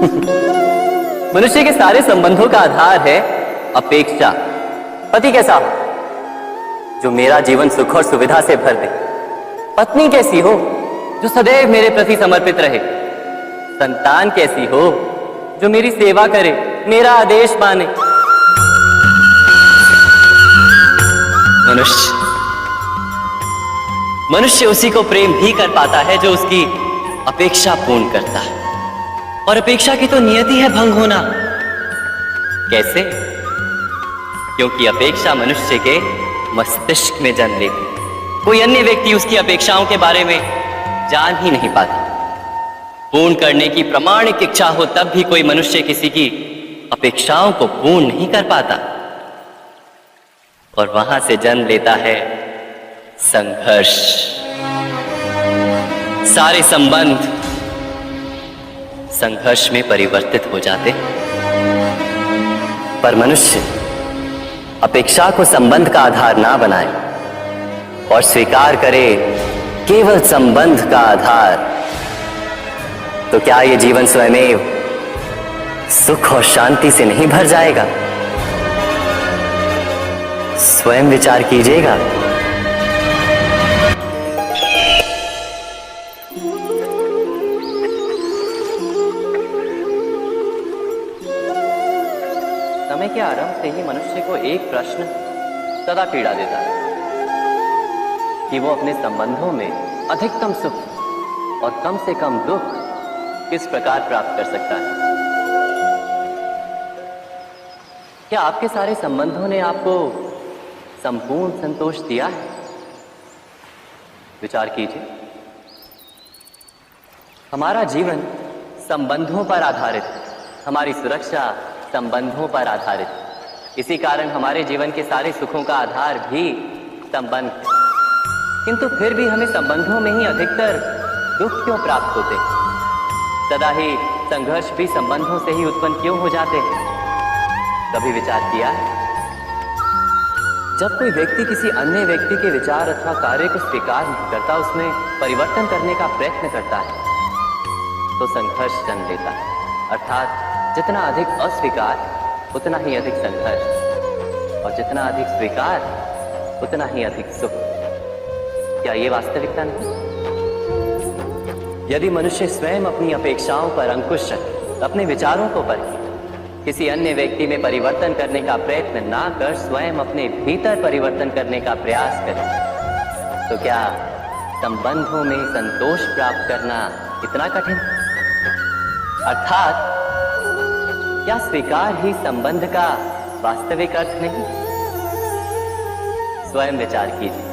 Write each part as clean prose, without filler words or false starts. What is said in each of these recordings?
मनुष्य के सारे संबंधों का आधार है अपेक्षा। पति कैसा हो जो मेरा जीवन सुख और सुविधा से भर दे। पत्नी कैसी हो जो सदैव मेरे प्रति समर्पित रहे। संतान कैसी हो जो मेरी सेवा करे, मेरा आदेश माने। मनुष्य उसी को प्रेम भी कर पाता है जो उसकी अपेक्षा पूर्ण करता है। और अपेक्षा की तो नियति है भंग होना। कैसे? क्योंकि अपेक्षा मनुष्य के मस्तिष्क में जन्म लेती है। कोई अन्य व्यक्ति उसकी अपेक्षाओं के बारे में जान ही नहीं पाता। पूर्ण करने की प्रामाणिक इच्छा हो तब भी कोई मनुष्य किसी की अपेक्षाओं को पूर्ण नहीं कर पाता। और वहां से जन्म लेता है संघर्ष। सारे संबंध संघर्ष में परिवर्तित हो जाते। पर मनुष्य अपेक्षा को संबंध का आधार ना बनाए और स्वीकार करे केवल संबंध का आधार, तो क्या ये जीवन स्वयमेव सुख और शांति से नहीं भर जाएगा? स्वयं विचार कीजिएगा। समय के आरंभ से ही मनुष्य को एक प्रश्न सदा पीड़ा देता है कि वो अपने संबंधों में अधिकतम सुख और कम से कम दुख किस प्रकार प्राप्त कर सकता है। क्या आपके सारे संबंधों ने आपको संपूर्ण संतोष दिया है? विचार कीजिए। हमारा जीवन संबंधों पर आधारित है। हमारी सुरक्षा संबंधों पर आधारित है। इसी कारण हमारे जीवन के सारे सुखों का आधार भी संबंध है। किंतु फिर भी हमें संबंधों में ही अधिकतर दुख क्यों प्राप्त होते हैं? सदा ही संघर्ष भी संबंधों से ही उत्पन्न क्यों हो जाते हैं? कभी विचार किया है? जब कोई व्यक्ति किसी अन्य व्यक्ति के विचार अथवा कार्य को स्वीकार नहीं करता, उसमें परिवर्तन करने का प्रयत्न करता है, तो संघर्ष जन्म लेता है। अर्थात जितना अधिक अस्वीकार उतना ही अधिक संघर्ष, और जितना अधिक स्वीकार उतना ही अधिक सुख। क्या ये वास्तविकता नहीं? यदि मनुष्य स्वयं अपनी अपेक्षाओं पर अंकुश रखे, अपने विचारों को परखे, किसी अन्य व्यक्ति में परिवर्तन करने का प्रयत्न ना कर स्वयं अपने भीतर परिवर्तन करने का प्रयास करे, तो क्या संबंधों में संतोष प्राप्त करना इतना कठिन? अर्थात क्या स्वीकार ही संबंध का वास्तविक अर्थ नहीं? स्वयं विचार कीजिए।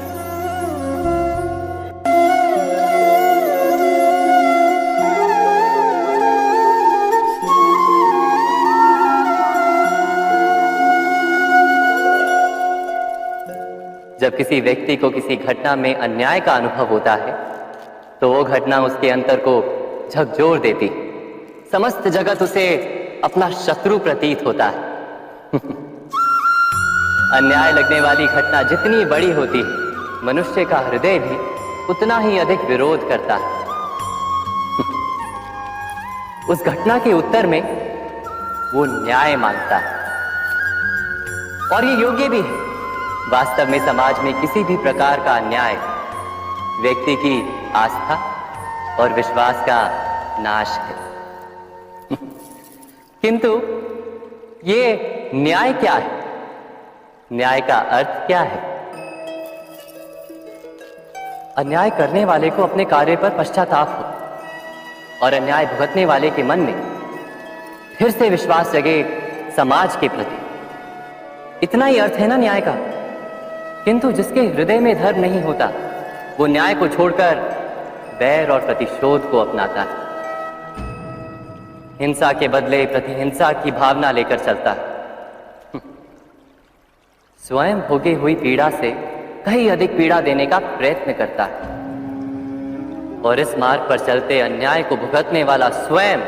जब किसी व्यक्ति को किसी घटना में अन्याय का अनुभव होता है, तो वो घटना उसके अंतर को झकझोर देती है। समस्त जगत उसे अपना शत्रु प्रतीत होता है। अन्याय लगने वाली घटना जितनी बड़ी होती है, मनुष्य का हृदय भी उतना ही अधिक विरोध करता है। उस घटना के उत्तर में वो न्याय मांगता है, और ये योग्य भी है। वास्तव में समाज में किसी भी प्रकार का अन्याय व्यक्ति की आस्था और विश्वास का नाश है। किंतु ये न्याय क्या है? न्याय का अर्थ क्या है? अन्याय करने वाले को अपने कार्य पर पश्चाताप हो और अन्याय भुगतने वाले के मन में फिर से विश्वास जगे समाज के प्रति। इतना ही अर्थ है ना न्याय का। किंतु जिसके हृदय में धर्म नहीं होता, वो न्याय को छोड़कर बैर और प्रतिशोध को अपनाता है। हिंसा के बदले प्रतिहिंसा की भावना लेकर चलता है। स्वयं भोगी हुई पीड़ा से कहीं अधिक पीड़ा देने का प्रयत्न करता है, और इस मार्ग पर चलते अन्याय को भुगतने वाला स्वयं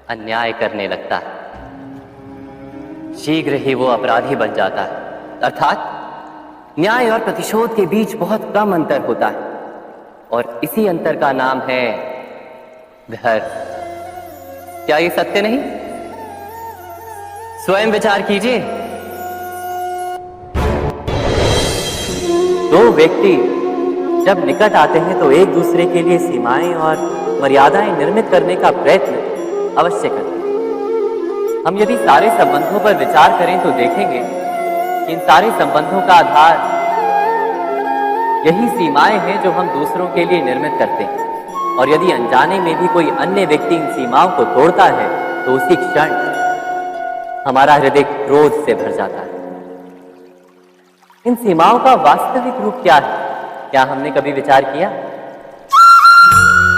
अन्याय करने लगता है। शीघ्र ही वो अपराधी बन जाता है। अर्थात न्याय और प्रतिशोध के बीच बहुत कम अंतर होता है, और इसी अंतर का नाम है धर्म। क्या ये सत्य नहीं? स्वयं विचार कीजिए। दो व्यक्ति जब निकट आते हैं तो एक दूसरे के लिए सीमाएं और मर्यादाएं निर्मित करने का प्रयत्न अवश्य करते हैं। हम यदि सारे संबंधों पर विचार करें तो देखेंगे कि इन सारे संबंधों का आधार यही सीमाएं हैं जो हम दूसरों के लिए निर्मित करते हैं। और यदि अनजाने में भी कोई अन्य व्यक्ति इन सीमाओं को तोड़ता है तो उसी क्षण हमारा हृदय क्रोध से भर जाता है। इन सीमाओं का वास्तविक रूप क्या है? क्या हमने कभी विचार किया?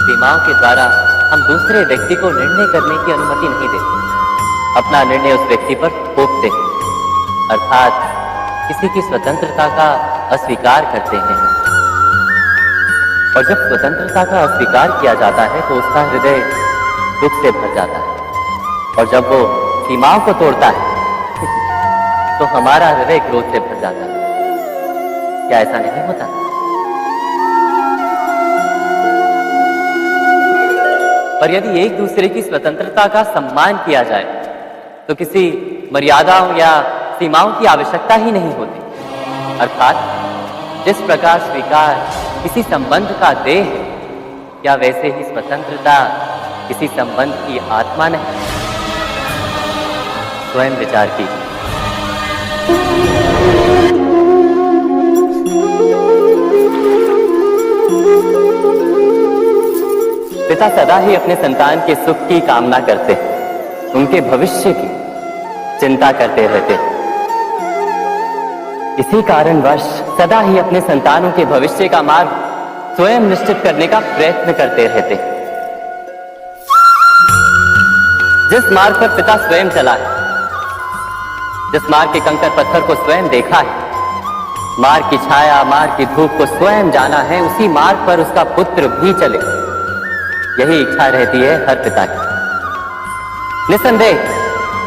सीमाओं के द्वारा हम दूसरे व्यक्ति को निर्णय करने की अनुमति नहीं देते, अपना निर्णय उस व्यक्ति पर थोपते हैं, अर्थात किसी की स्वतंत्रता का अस्वीकार करते हैं। और जब स्वतंत्रता का अस्वीकार किया जाता है तो उसका हृदय दुख से भर जाता है। और जब वो सीमाओं को तोड़ता है तो हमारा हृदय क्रोध से भर जाता है। क्या ऐसा नहीं होता? पर यदि एक दूसरे की स्वतंत्रता का सम्मान किया जाए तो किसी मर्यादाओं या सीमाओं की आवश्यकता ही नहीं होती। अर्थात जिस प्रकार स्वीकार किसी संबंध का देह है, क्या वैसे ही स्वतंत्रता किसी संबंध की आत्मा नहीं? स्वयं विचार कीजिए। पिता सदा ही अपने संतान के सुख की कामना करते हैं, उनके भविष्य की चिंता करते रहते हैं। इसी कारणवश सदा ही अपने संतानों के भविष्य का मार्ग स्वयं निश्चित करने का प्रयत्न करते रहते हैं। जिस मार्ग पर पिता स्वयं चला है, जिस मार्ग के कंकर पत्थर को स्वयं देखा है, मार्ग की छाया, मार्ग की धूप को स्वयं जाना है, उसी मार्ग पर उसका पुत्र भी चले, यही इच्छा रहती है हर पिता की। निसंदेह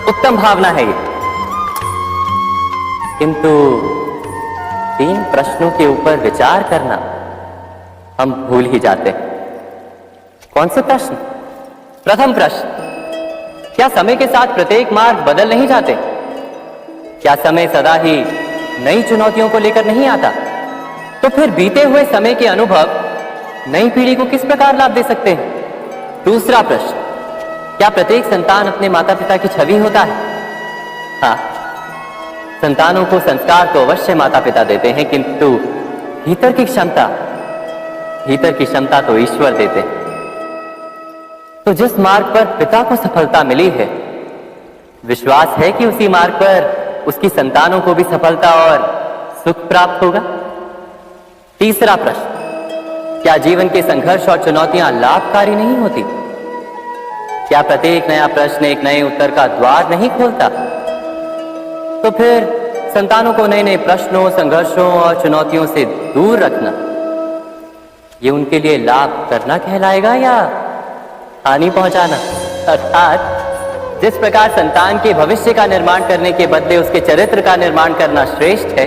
उत्तम भावना है ये। किंतु 3 प्रश्नों के ऊपर विचार करना हम भूल ही जाते हैं। कौन से प्रश्न? प्रथम प्रश्न, क्या समय के साथ प्रत्येक मार्ग बदल नहीं जाते? क्या समय सदा ही नई चुनौतियों को लेकर नहीं आता? तो फिर बीते हुए समय के अनुभव नई पीढ़ी को किस प्रकार लाभ दे सकते हैं? दूसरा प्रश्न, क्या प्रत्येक संतान अपने माता पिता की छवि होता है? हाँ, संतानों को संस्कार तो अवश्य माता पिता देते हैं, किंतु भीतर की क्षमता तो ईश्वर देते हैं। तो जिस मार्ग पर पिता को सफलता मिली है, विश्वास है कि उसी मार्ग पर उसकी संतानों को भी सफलता और सुख प्राप्त होगा। तीसरा प्रश्न, क्या जीवन के संघर्ष और चुनौतियां लाभकारी नहीं होती? क्या प्रत्येक नया प्रश्न एक नए उत्तर का द्वार नहीं खोलता? तो फिर संतानों को नए नए प्रश्नों, संघर्षों और चुनौतियों से दूर रखना, ये उनके लिए लाभ करना कहलाएगा या हानि पहुंचाना? अर्थात जिस प्रकार संतान के भविष्य का निर्माण करने के बदले उसके चरित्र का निर्माण करना श्रेष्ठ है,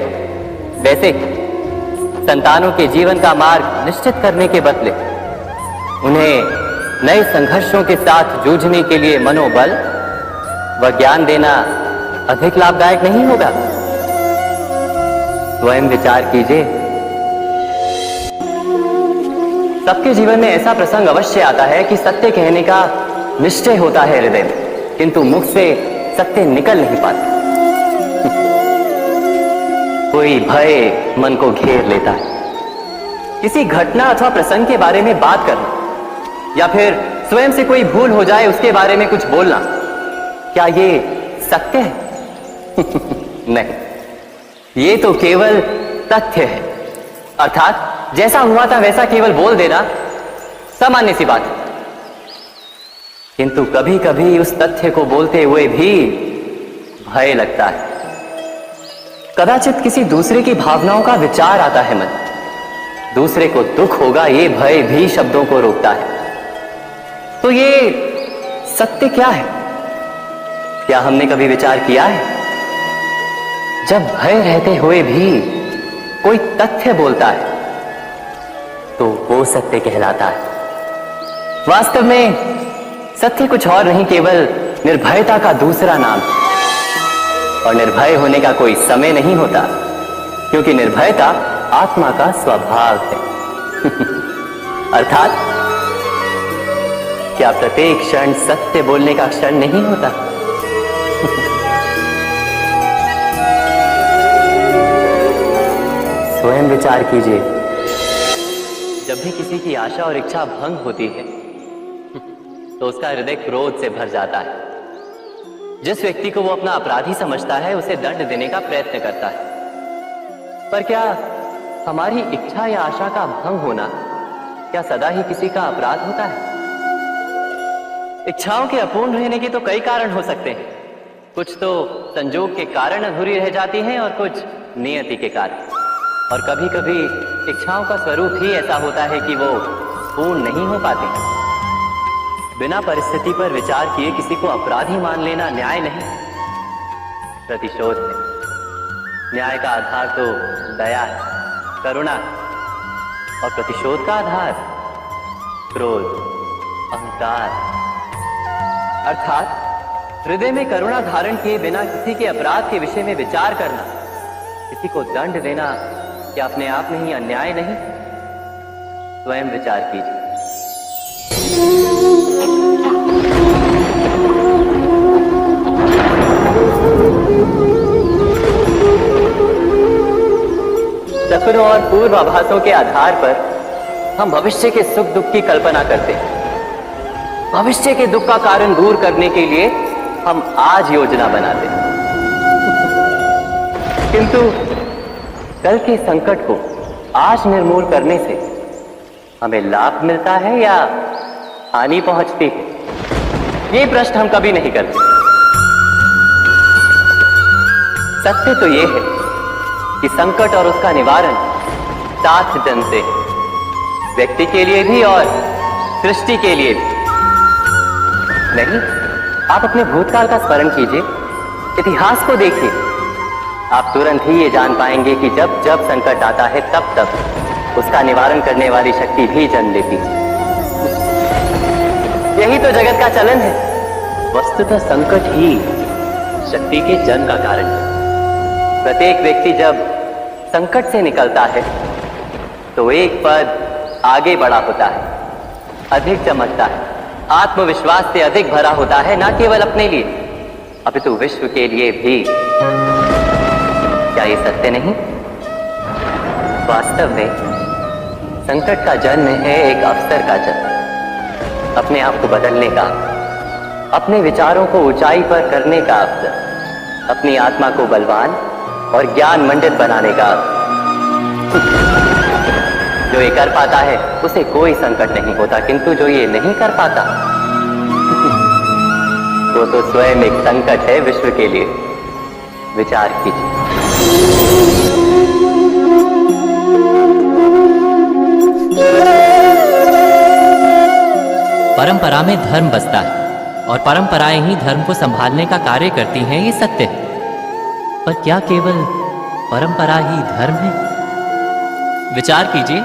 वैसे संतानों के जीवन का मार्ग निश्चित करने के बदले उन्हें नए संघर्षों के साथ जूझने के लिए मनोबल व ज्ञान देना अधिक लाभदायक नहीं होगा? स्वयं विचार कीजिए। सबके जीवन में ऐसा प्रसंग अवश्य आता है कि सत्य कहने का निश्चय होता है हृदय में, किंतु मुख से सत्य निकल नहीं पाता। कोई भय मन को घेर लेता है। किसी घटना अथवा प्रसंग के बारे में बात करना या फिर स्वयं से कोई भूल हो जाए उसके बारे में कुछ बोलना, क्या ये सत्य है? नहीं, ये तो केवल तथ्य है। अर्थात जैसा हुआ था वैसा केवल बोल देना सामान्य सी बात है। किंतु कभी कभी उस तथ्य को बोलते हुए भी भय लगता है। कदाचित किसी दूसरे की भावनाओं का विचार आता है मन, दूसरे को दुख होगा, ये भय भी शब्दों को रोकता है। तो ये सत्य क्या है? क्या हमने कभी विचार किया है? जब भय रहते हुए भी कोई तथ्य बोलता है तो वो सत्य कहलाता है। वास्तव में सत्य कुछ और नहीं, केवल निर्भयता का दूसरा नाम। और निर्भय होने का कोई समय नहीं होता, क्योंकि निर्भयता आत्मा का स्वभाव है। अर्थात क्या प्रत्येक क्षण सत्य बोलने का क्षण नहीं होता? स्वयं विचार कीजिए, जब भी किसी की आशा और इच्छा भंग होती है तो उसका हृदय क्रोध से भर जाता है। जिस व्यक्ति को वो अपना अपराधी समझता है उसे दंड देने का प्रयत्न करता है। पर क्या हमारी इच्छा या आशा का भंग होना क्या सदा ही किसी का अपराध होता है? इच्छाओं के अपूर्ण रहने के तो कई कारण हो सकते हैं। कुछ तो संजोग के कारण अधूरी रह जाती हैं और कुछ नियति के कारण। और कभी कभी इच्छाओं का स्वरूप ही ऐसा होता है कि वो पूर्ण नहीं हो पाती। बिना परिस्थिति पर विचार किए किसी को अपराधी मान लेना न्याय नहीं, प्रतिशोध है। न्याय का आधार तो दया है, करुणा, और प्रतिशोध का आधार क्रोध, अहंकार। अर्थात हृदय में करुणा धारण किए बिना किसी के अपराध के विषय में विचार करना, किसी को दंड देना, क्या अपने आप में ही अन्याय नहीं? स्वयं विचार कीजिए। सपनों और पूर्वाभासों के आधार पर हम भविष्य के सुख दुख की कल्पना करते हैं। भविष्य के दुख का कारण दूर करने के लिए हम आज योजना बनाते हैं। किंतु कल के संकट को आज निर्मूल करने से हमें लाभ मिलता है या हानि पहुंचती है? ये प्रश्न हम कभी नहीं करते। सत्य तो यह है कि संकट और उसका निवारण साथ जन से, व्यक्ति के लिए भी और सृष्टि के लिए भी। नहीं, आप अपने भूतकाल का स्मरण कीजिए, इतिहास को देखिए। आप तुरंत ही ये जान पाएंगे कि जब जब संकट आता है तब तब उसका निवारण करने वाली शक्ति भी जन्म लेती है। यही तो जगत का चलन है। वस्तुतः संकट ही शक्ति के जन्म का कारण है। प्रत्येक व्यक्ति जब संकट से निकलता है तो एक पद आगे बढ़ा होता है, अधिक चमकता है, आत्मविश्वास से अधिक भरा होता है, न केवल अपने लिए अपितु विश्व के लिए भी। क्या ये सत्य नहीं? वास्तव में संकट का जन्म है एक अवसर का जन्म, अपने आप को बदलने का, अपने विचारों को ऊंचाई पर करने का अवसर, अपनी आत्मा को बलवान और ज्ञान मंडित बनाने का। जो ये कर पाता है उसे कोई संकट नहीं होता, किंतु जो ये नहीं कर पाता वो तो स्वयं एक संकट है विश्व के लिए। विचार कीजिए। परंपरा में धर्म बसता है और परंपराएं ही धर्म को संभालने का कार्य करती हैं, ये सत्य है। पर क्या केवल परंपरा ही धर्म है? विचार कीजिए।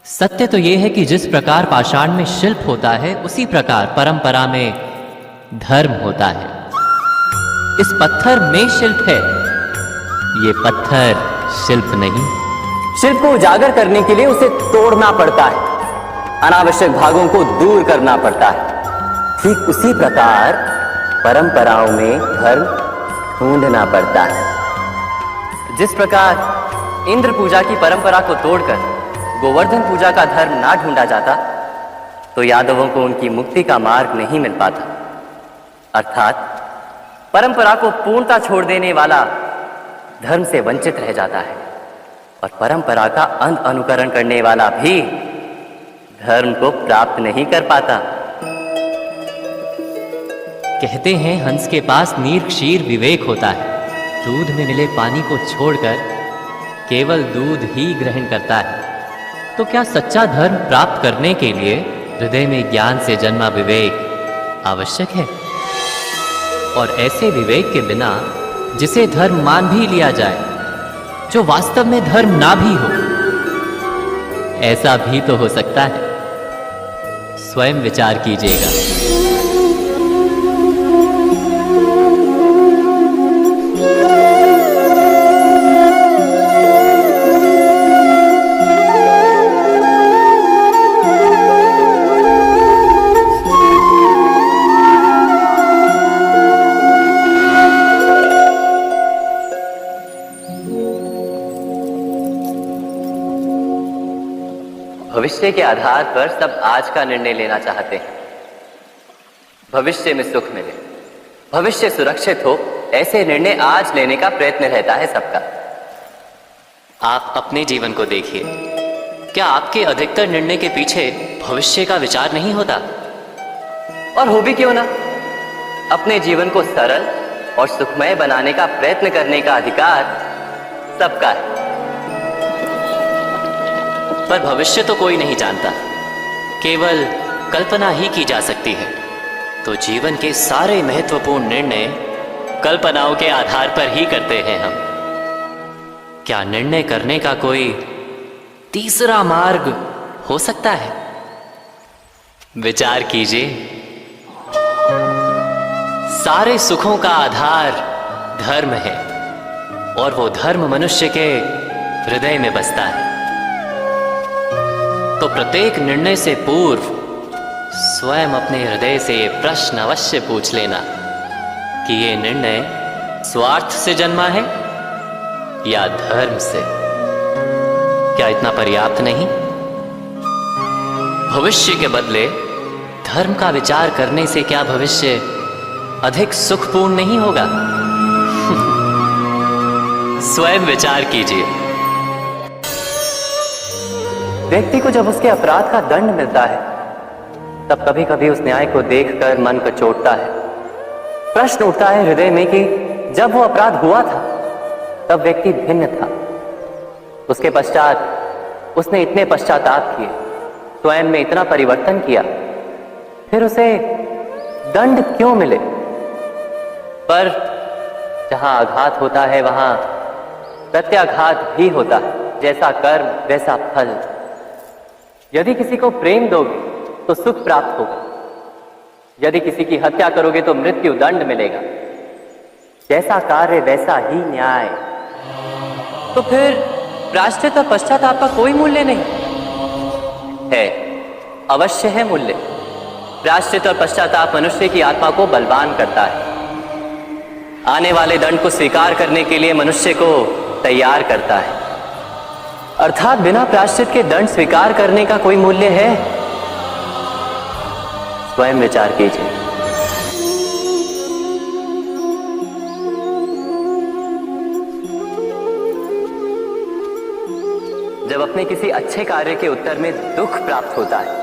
सत्य तो यह है कि जिस प्रकार पाषाण में शिल्प होता है उसी प्रकार परंपरा में धर्म होता है। इस पत्थर में शिल्प है, ये पत्थर शिल्प नहीं। शिल्प को उजागर करने के लिए उसे तोड़ना पड़ता है, अनावश्यक भागों को दूर करना पड़ता है। ठीक उसी प्रकार परंपराओं में धर्म ढूंढना पड़ता है। जिस प्रकार इंद्र पूजा की परंपरा को तोड़कर गोवर्धन पूजा का धर्म ना ढूंढा जाता तो यादवों को उनकी मुक्ति का मार्ग नहीं मिल पाता। अर्थात परंपरा को पूर्णता छोड़ देने वाला धर्म से वंचित रह जाता है और परंपरा का अंध अनुकरण करने वाला भी धर्म को प्राप्त नहीं कर पाता। कहते हैं हंस के पास नीर क्षीर विवेक होता है, दूध में मिले पानी को छोड़कर केवल दूध ही ग्रहण करता है। तो क्या सच्चा धर्म प्राप्त करने के लिए हृदय में ज्ञान से जन्मा विवेक आवश्यक है? और ऐसे विवेक के बिना जिसे धर्म मान भी लिया जाए, जो वास्तव में धर्म ना भी हो, ऐसा भी तो हो सकता है। स्वयं विचार कीजिएगा। भविष्य के आधार पर सब आज का निर्णय लेना चाहते हैं। भविष्य में सुख मिले, भविष्य सुरक्षित हो, ऐसे निर्णय आज लेने का प्रयत्न रहता है सबका। आप अपने जीवन को देखिए, क्या आपके अधिकतर निर्णय के पीछे भविष्य का विचार नहीं होता? और हो भी क्यों ना, अपने जीवन को सरल और सुखमय बनाने का प्रयत्न करने का अधिकार सबका है। पर भविष्य तो कोई नहीं जानता, केवल कल्पना ही की जा सकती है। तो जीवन के सारे महत्वपूर्ण निर्णय कल्पनाओं के आधार पर ही करते हैं हम। क्या निर्णय करने का कोई तीसरा मार्ग हो सकता है? विचार कीजिए। सारे सुखों का आधार धर्म है, और वो धर्म मनुष्य के हृदय में बसता है। तो प्रत्येक निर्णय से पूर्व स्वयं अपने हृदय से ये प्रश्न अवश्य पूछ लेना कि ये निर्णय स्वार्थ से जन्मा है या धर्म से। क्या इतना पर्याप्त नहीं? भविष्य के बदले धर्म का विचार करने से क्या भविष्य अधिक सुखपूर्ण नहीं होगा? स्वयं विचार कीजिए। व्यक्ति को जब उसके अपराध का दंड मिलता है, तब कभी कभी उस न्याय को देखकर मन कचोटता है। प्रश्न उठता है हृदय में कि जब वो अपराध हुआ था तब व्यक्ति भिन्न था। उसके पश्चात उसने इतने पश्चाताप किए, स्वयं में इतना परिवर्तन किया, फिर उसे दंड क्यों मिले? पर जहां आघात होता है वहां प्रत्याघात भी होता है। जैसा कर्म वैसा फल। यदि किसी को प्रेम दोगे तो सुख प्राप्त होगा, यदि किसी की हत्या करोगे तो मृत्यु दंड मिलेगा। जैसा कार्य वैसा ही न्याय। तो फिर प्रायश्चित और पश्चाताप का कोई मूल्य नहीं है? अवश्य है मूल्य। प्रायश्चित और पश्चाताप मनुष्य की आत्मा को बलवान करता है, आने वाले दंड को स्वीकार करने के लिए मनुष्य को तैयार करता है। अर्थात बिना प्रायश्चित के दंड स्वीकार करने का कोई मूल्य है? स्वयं विचार कीजिए। जब अपने किसी अच्छे कार्य के उत्तर में दुख प्राप्त होता है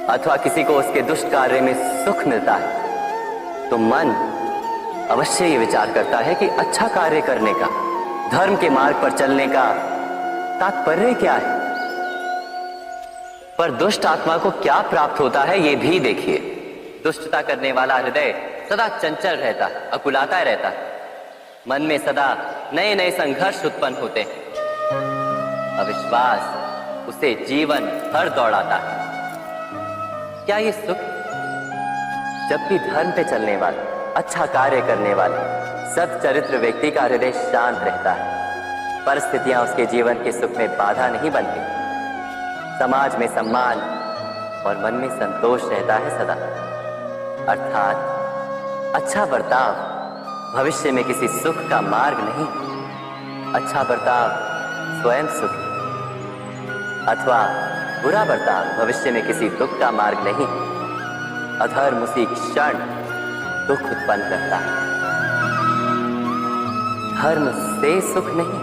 अथवा किसी को उसके दुष्ट कार्य में सुख मिलता है, तो मन अवश्य ये विचार करता है कि अच्छा कार्य करने का, धर्म के मार्ग पर चलने का तात्पर्य क्या है। पर दुष्ट आत्मा को क्या प्राप्त होता है ये भी देखिए। दुष्टता करने वाला हृदय सदा चंचल रहता है, अकुलाता रहता है। मन में सदा नए नए संघर्ष उत्पन्न होते हैं। अविश्वास उसे जीवन भर दौड़ाता है। क्या ये सुख? जब भी धर्म पे चलने वाला, अच्छा कार्य करने वाला, सच्चरित्र व्यक्ति का हृदय शांत रहता है। परिस्थितियां उसके जीवन के सुख में बाधा नहीं बनती। समाज में सम्मान और मन में संतोष रहता है सदा। अर्थात अच्छा बर्ताव भविष्य में किसी सुख का मार्ग नहीं। अच्छा बर्ताव स्वयं सुख, अथवा बुरा बर्ताव भविष्य में किसी दुख का मार्ग नहीं। अधर्म उसी क्षण दुख उत्पन्न करता है। धर्म से सुख नहीं,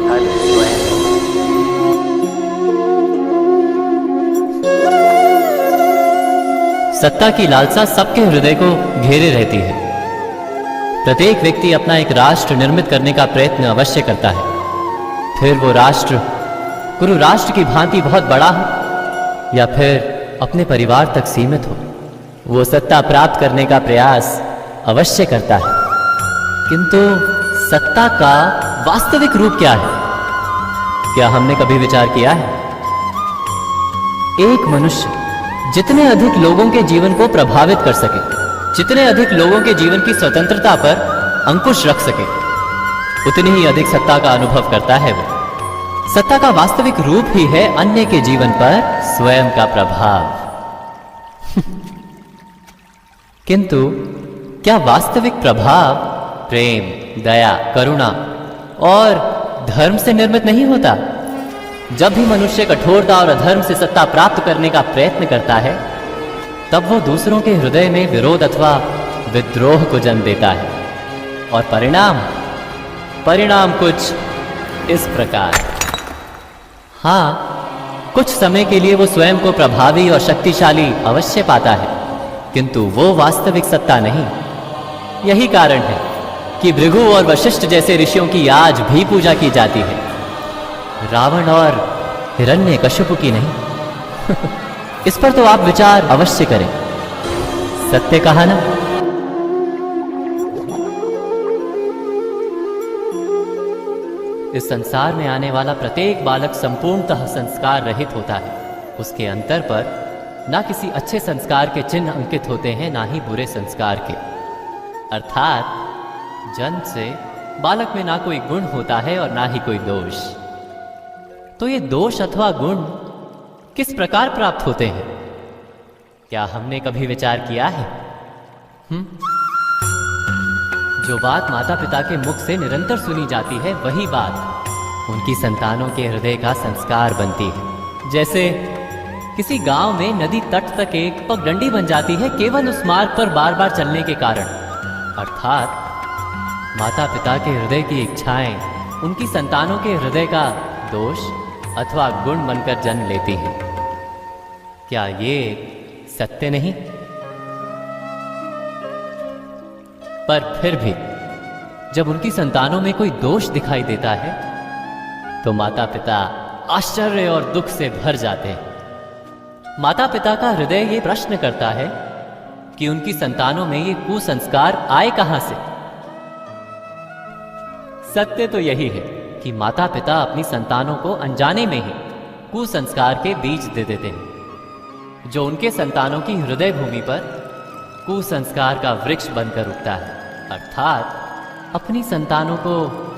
धर्म स्वयं। सत्ता की लालसा सबके हृदय को घेरे रहती है। प्रत्येक व्यक्ति अपना एक राष्ट्र निर्मित करने का प्रयत्न अवश्य करता है। फिर वो राष्ट्र गुरु राष्ट्र की भांति बहुत बड़ा हो या फिर अपने परिवार तक सीमित हो, वो सत्ता प्राप्त करने का प्रयास अवश्य करता है। किंतु सत्ता का वास्तविक रूप क्या है? क्या हमने कभी विचार किया है? एक मनुष्य जितने अधिक लोगों के जीवन को प्रभावित कर सके, जितने अधिक लोगों के जीवन की स्वतंत्रता पर अंकुश रख सके, उतनी ही अधिक सत्ता का अनुभव करता है वो। सत्ता का वास्तविक रूप ही है अन्य के जीवन पर स्वयं का प्रभाव। किंतु क्या वास्तविक प्रभाव प्रेम, दया, करुणा और धर्म से निर्मित नहीं होता? जब भी मनुष्य कठोरता और अधर्म से सत्ता प्राप्त करने का प्रयत्न करता है, तब वो दूसरों के हृदय में विरोध अथवा विद्रोह को जन्म देता है। और परिणाम कुछ इस प्रकार। हाँ, कुछ समय के लिए वो स्वयं को प्रभावी और शक्तिशाली अवश्य पाता है, किंतु वो वास्तविक सत्ता नहीं। यही कारण है कि भृगु और वशिष्ठ जैसे ऋषियों की आज भी पूजा की जाती है, रावण और हिरण्यकशिपु की नहीं। इस पर तो आप विचार अवश्य करें। सत्य कहा ना? इस संसार में आने वाला प्रत्येक बालक संपूर्णतः संस्कार रहित होता है। उसके अंतर पर ना किसी अच्छे संस्कार के चिन्ह अंकित होते हैं, ना ही बुरे संस्कार के। अर्थात जन्म से बालक में ना कोई गुण होता है और ना ही कोई दोष। तो ये दोष अथवा गुण किस प्रकार प्राप्त होते हैं? क्या हमने कभी विचार किया है? जो बात माता पिता के मुख से निरंतर सुनी जाती है, वही बात उनकी संतानों के हृदय का संस्कार बनती है। जैसे किसी गांव में नदी तट तक एक पगडंडी बन जाती है केवल उस मार्ग पर बार बार चलने के कारण। अर्थात माता पिता के हृदय की इच्छाएं उनकी संतानों के हृदय का दोष अथवा गुण बनकर जन्म लेती हैं। क्या ये सत्य नहीं? पर फिर भी जब उनकी संतानों में कोई दोष दिखाई देता है, तो माता पिता आश्चर्य और दुख से भर जाते हैं। माता पिता का हृदय ये प्रश्न करता है कि उनकी संतानों में ये कुसंस्कार आए कहां से। सत्य तो यही है कि माता पिता अपनी संतानों को अनजाने में ही कुसंस्कार के बीज दे देते हैं, जो उनके संतानों की हृदय भूमि पर कुसंस्कार का वृक्ष बनकर उगता है। अर्थात अपनी संतानों को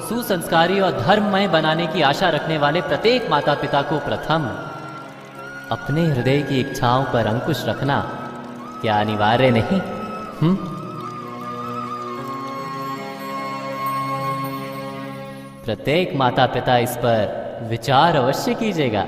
सुसंस्कारी और धर्ममय बनाने की आशा रखने वाले प्रत्येक माता पिता को प्रथम अपने हृदय की इच्छाओं पर अंकुश रखना क्या अनिवार्य नहीं? प्रत्येक माता पिता इस पर विचार अवश्य कीजिएगा।